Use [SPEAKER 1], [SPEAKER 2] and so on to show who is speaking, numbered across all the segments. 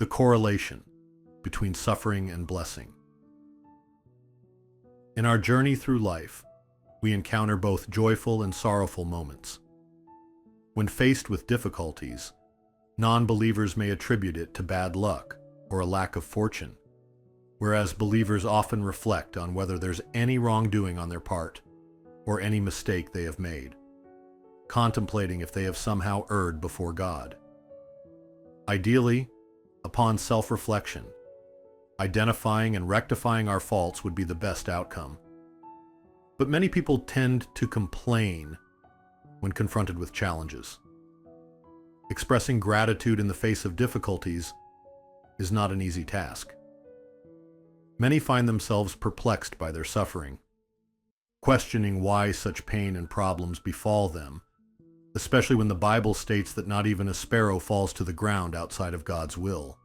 [SPEAKER 1] The correlation between suffering and blessing. In our journey through life, we encounter both joyful and sorrowful moments. When faced with difficulties, non-believers may attribute it to bad luck or a lack of fortune, whereas believers often reflect on whether there's any wrongdoing on their part or any mistake they have made, contemplating if they have somehow erred before God. Ideally, upon self-reflection, identifying and rectifying our faults would be the best outcome. But many people tend to complain when confronted with challenges. Expressing gratitude in the face of difficulties is not an easy task. Many find themselves perplexed by their suffering, questioning why such pain and problems befall them, especially when the Bible states that not even a sparrow falls to the ground outside of God's will.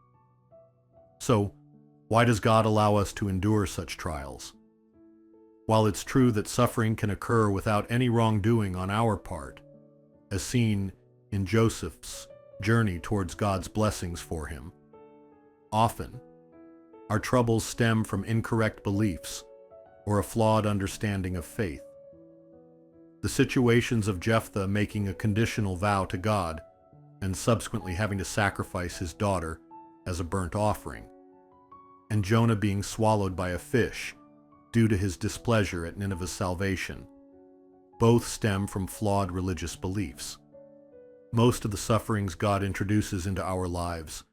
[SPEAKER 1] So, why does God allow us to endure such trials? While it's true that suffering can occur without any wrongdoing on our part, as seen in Joseph's journey towards God's blessings for him, often our troubles stem from incorrect beliefs or a flawed understanding of faith. The situations of Jephthah making a conditional vow to God and subsequently having to sacrifice his daughter as a burnt offering, and Jonah being swallowed by a fish due to his displeasure at Nineveh's salvation, both stem from flawed religious beliefs. Most of the sufferings God introduces into our lives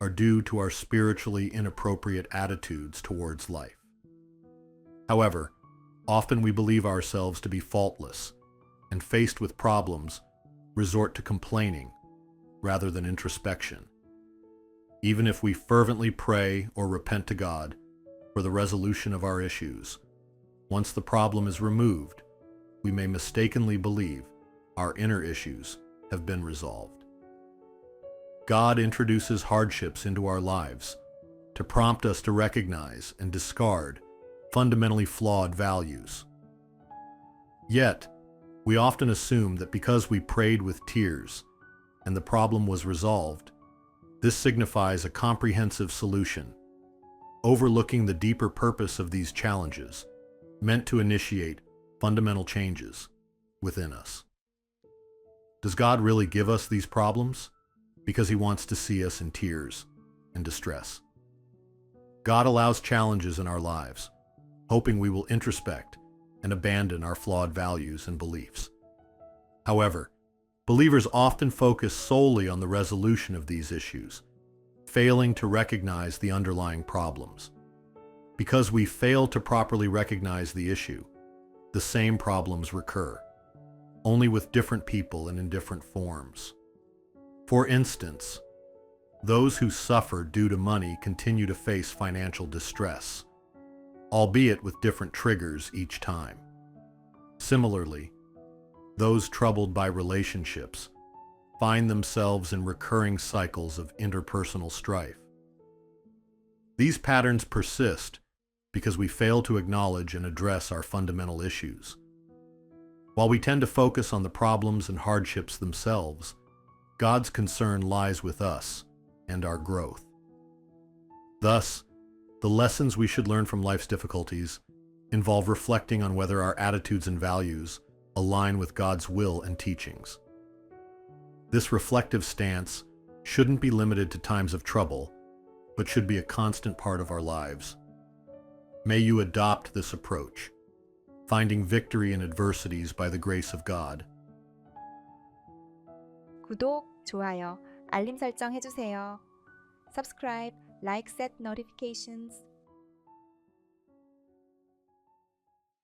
[SPEAKER 1] are due to our spiritually inappropriate attitudes towards life. However, often we believe ourselves to be faultless, and faced with problems, resort to complaining rather than introspection. Even if we fervently pray or repent to God for the resolution of our issues, once the problem is removed, we may mistakenly believe our inner issues have been resolved. God introduces hardships into our lives to prompt us to recognize and discard fundamentally flawed values. Yet, we often assume that because we prayed with tears and the problem was resolved, this signifies a comprehensive solution, overlooking the deeper purpose of these challenges, meant to initiate fundamental changes within us. Does God really give us these problems because He wants to see us in tears and distress? God allows challenges in our lives, hoping we will introspect and abandon our flawed values and beliefs. However, believers often focus solely on the resolution of these issues, failing to recognize the underlying problems. Because we fail to properly recognize the issue, the same problems recur, only with different people and in different forms. For instance, those who suffer due to money continue to face financial distress, albeit with different triggers each time. Similarly, those troubled by relationships find themselves in recurring cycles of interpersonal strife. These patterns persist because we fail to acknowledge and address our fundamental issues. While we tend to focus on the problems and hardships themselves, God's concern lies with us and our growth. Thus, the lessons we should learn from life's difficulties involve reflecting on whether our attitudes and values align with God's will and teachings. This reflective stance shouldn't be limited to times of trouble, but should be a constant part of our lives. May you adopt this approach, finding victory in adversities by the grace of God.
[SPEAKER 2] 구독, 좋아요, 알림 설정 해주세요. Subscribe, like, set notifications.